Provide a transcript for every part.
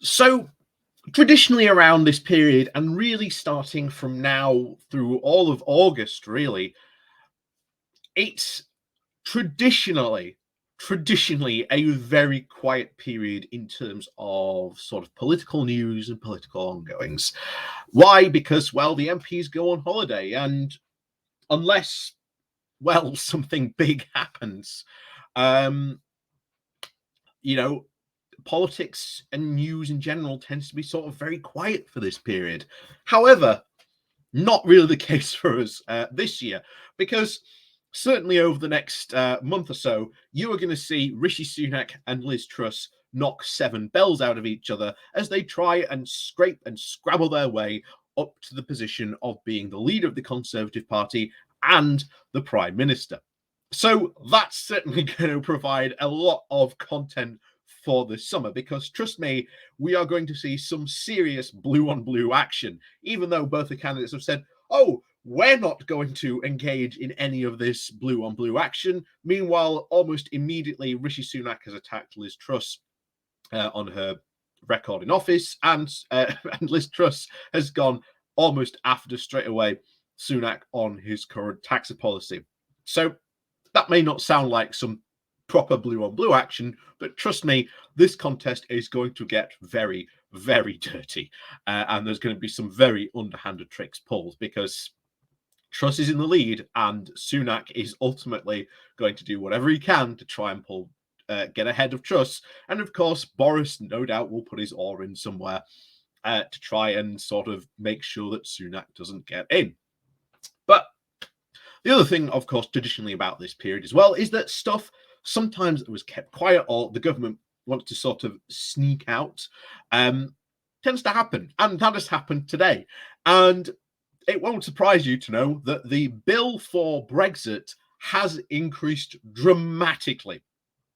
So, traditionally around this period, and really starting from now through all of August, really, it's traditionally traditionally a very quiet period in terms of sort of political news and political ongoings. Why? Because, well, the MPs go on holiday, and unless, well, something big happens, um, you know, politics and news in general tends to be sort of very quiet for this period. However, not really the case for us this year, because certainly over the next month or so, you are going to see Rishi Sunak and Liz Truss knock seven bells out of each other as they try and scrape and scrabble their way up to the position of being the leader of the Conservative Party and the Prime Minister. So that's certainly going to provide a lot of content for the summer, because trust me, we are going to see some serious blue on blue action, even though both the candidates have said, oh, we're not going to engage in any of this blue on blue action. Meanwhile, almost immediately, Rishi Sunak has attacked Liz Truss on her record in office, and Liz Truss has gone almost after straight away Sunak on his current tax policy. So that may not sound like some proper blue on blue action, but trust me, this contest is going to get very, very dirty. And there's going to be some very underhanded tricks pulled, because Truss is in the lead and Sunak is ultimately going to do whatever he can to try and get ahead of Truss. And of course, Boris no doubt will put his oar in somewhere to try and sort of make sure that Sunak doesn't get in. But the other thing, of course, traditionally about this period as well, is that stuff sometimes was kept quiet or the government wants to sort of sneak out, tends to happen. And that has happened today. And it won't surprise you to know that the bill for Brexit has increased dramatically.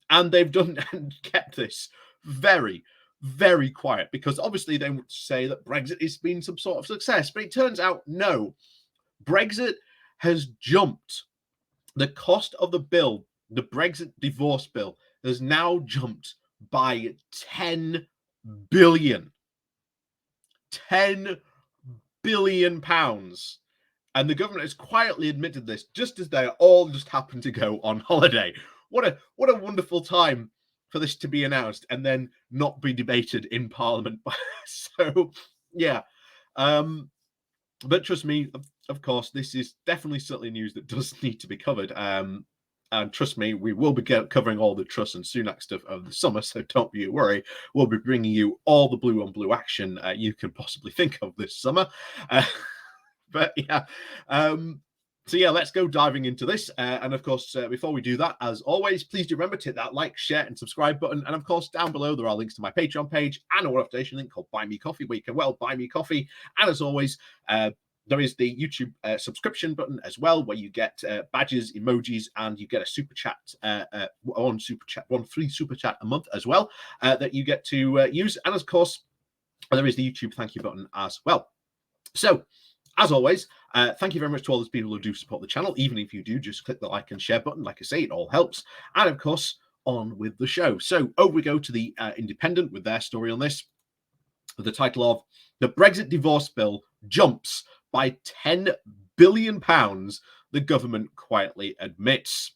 And they've done and kept this very, very quiet, because obviously they would say that Brexit has been some sort of success. But it turns out, no. Brexit has jumped. The cost of the bill, the Brexit divorce bill, has now jumped by 10 billion. 10 billion pounds. And the government has quietly admitted this just as they all just happened to go on holiday. What a wonderful time for this to be announced and then not be debated in Parliament. So, yeah. But trust me, of course, this is definitely certainly news that does need to be covered. And trust me, we will be covering all the Truss and Sunak stuff over the summer, so don't you worry. We'll be bringing you all the blue on blue action you can possibly think of this summer. But yeah, so yeah, let's go diving into this. And of course, before we do that, as always, please do remember to hit that like, share, and subscribe button. And of course, down below, there are links to my Patreon page and a one-off link called Buy Me Coffee, where you can, well, buy me coffee. And as always, there is the YouTube subscription button as well, where you get badges, emojis, and you get a super chat, one free super chat a month as well, that you get to use. And of course, there is the YouTube thank you button as well. So, as always, thank you very much to all those people who do support the channel. Even if you do, just click the like and share button. Like I say, it all helps. And of course, on with the show. So over we go to the Independent with their story on this, with the title of "The Brexit Divorce Bill Jumps by 10 billion pounds, the government quietly admits."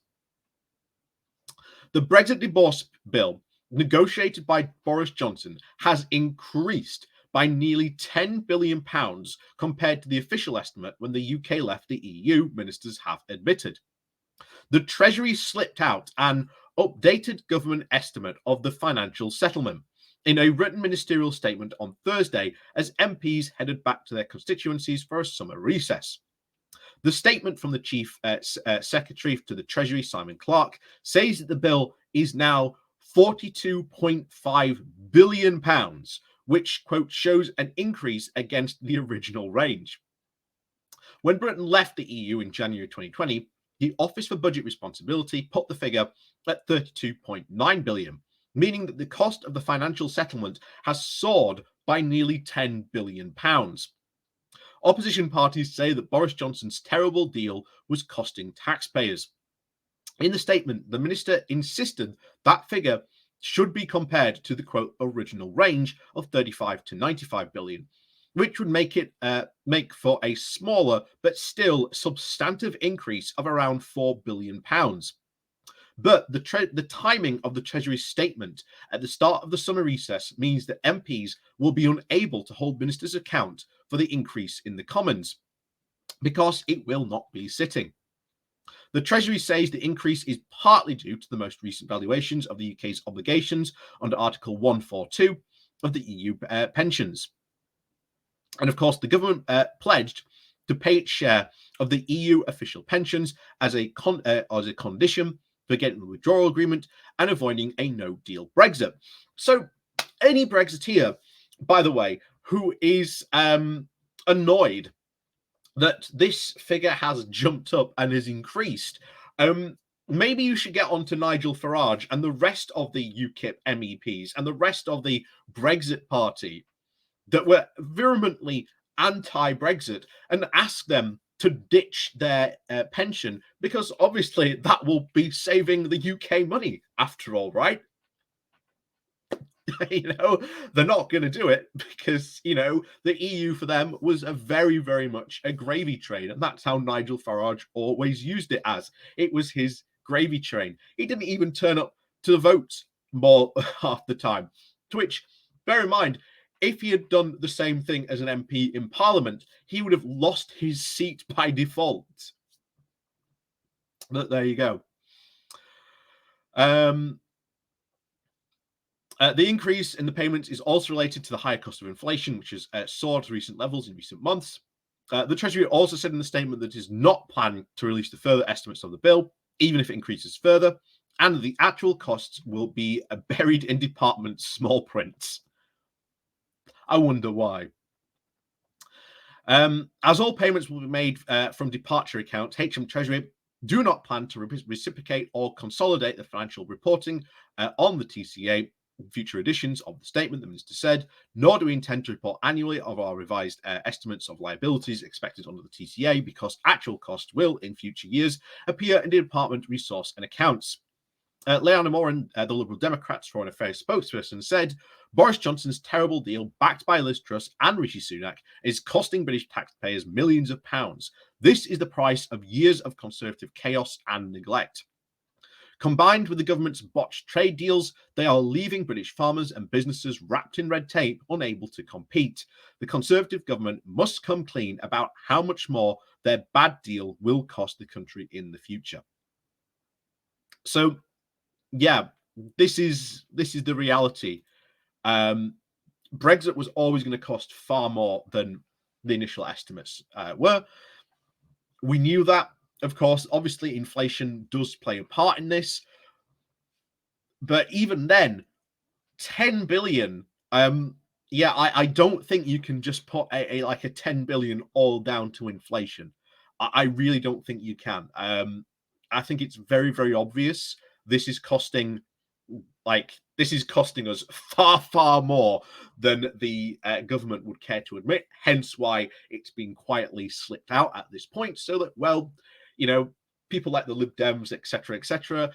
The Brexit divorce bill, negotiated by Boris Johnson, has increased by nearly 10 billion pounds compared to the official estimate when the UK left the EU, ministers have admitted. The Treasury slipped out an updated government estimate of the financial settlement in a written ministerial statement on Thursday as MPs headed back to their constituencies for a summer recess. The statement from the Chief Secretary to the Treasury, Simon Clarke, says that the bill is now £42.5 billion, which, quote, shows an increase against the original range. When Britain left the EU in January 2020, the Office for Budget Responsibility put the figure at 32.9 billion, meaning that the cost of the financial settlement has soared by nearly 10 billion pounds. Opposition parties say that Boris Johnson's terrible deal was costing taxpayers. In the statement, the minister insisted that figure should be compared to the quote original range of 35 to 95 billion, which would make for a smaller but still substantive increase of around £4 billion. But the timing of the Treasury statement at the start of the summer recess means that MPs will be unable to hold ministers account for the increase in the Commons, because it will not be sitting. The Treasury says the increase is partly due to the most recent valuations of the UK's obligations under Article 142 of the EU pensions. And of course, the government pledged to pay its share of the EU official pensions as a condition for getting the withdrawal agreement and avoiding a no-deal Brexit. So any Brexiteer, by the way, who is annoyed that this figure has jumped up and has increased, maybe you should get on to Nigel Farage and the rest of the UKIP MEPs and the rest of the Brexit party that were vehemently anti-Brexit and ask them to ditch their pension, because obviously that will be saving the UK money after all, right? They're not going to do it because, the EU for them was a very, very much a gravy train. And that's how Nigel Farage always used it as. It was his gravy train. He didn't even turn up to the votes more half the time. To which, bear in mind, if he had done the same thing as an MP in Parliament, he would have lost his seat by default. But there you go. The increase in the payments is also related to the higher cost of inflation, which has soared to recent levels in recent months. The Treasury also said in the statement that it is not planning to release the further estimates of the bill, even if it increases further, and the actual costs will be buried in department small print. I wonder why. As all payments will be made from departure accounts, HM Treasury do not plan to reciprocate or consolidate the financial reporting on the TCA. Future editions of the statement, the minister said, nor do we intend to report annually of our revised estimates of liabilities expected under the TCA, because actual costs will, in future years, appear in the department resource and accounts. Leanna Moran, the Liberal Democrats Foreign Affairs spokesperson, said Boris Johnson's terrible deal, backed by Liz Truss and Rishi Sunak, is costing British taxpayers millions of pounds. This is the price of years of Conservative chaos and neglect. Combined with the government's botched trade deals, they are leaving British farmers and businesses wrapped in red tape, unable to compete. The Conservative government must come clean about how much more their bad deal will cost the country in the future. So, yeah, this is the reality. Brexit was always going to cost far more than the initial estimates were. We knew that. Of course, obviously, inflation does play a part in this. But even then, 10 billion, I don't think you can just put a 10 billion all down to inflation. I really don't think you can. I think it's very, very obvious. This is costing us far, far more than the government would care to admit. Hence why it's been quietly slipped out at this point, so that, people like the Lib Dems, etc.,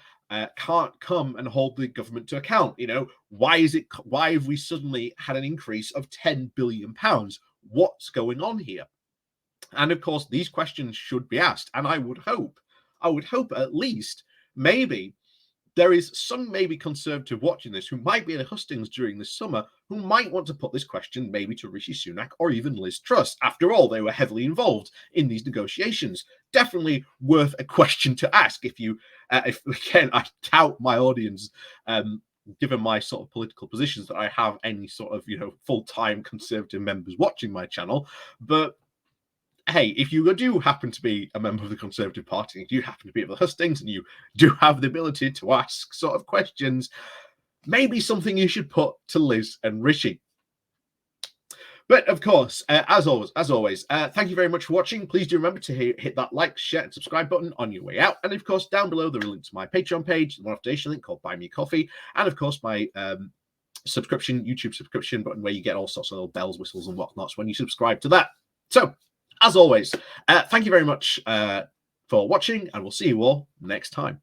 can't come and hold the government to account. Why have we suddenly had an increase of £10 billion? What's going on here? And of course, these questions should be asked. And I would hope at least maybe there is some maybe Conservative watching this who might be at hustings during the summer who might want to put this question maybe to Rishi Sunak or even Liz Truss. After all, they were heavily involved in these negotiations. Definitely worth a question to ask. If again, I doubt my audience, given my sort of political positions, that I have any sort of full-time Conservative members watching my channel, but hey, if you do happen to be a member of the Conservative Party, if you happen to be at the hustings and you do have the ability to ask sort of questions, maybe something you should put to Liz and Rishi. But of course, as always, thank you very much for watching. Please do remember to hit that like, share, and subscribe button on your way out. And of course, down below, there are links to my Patreon page, the one-off donation link called Buy Me Coffee, and of course, my YouTube subscription button, where you get all sorts of little bells, whistles, and whatnots when you subscribe to that. So, as always, thank you very much for watching, and we'll see you all next time.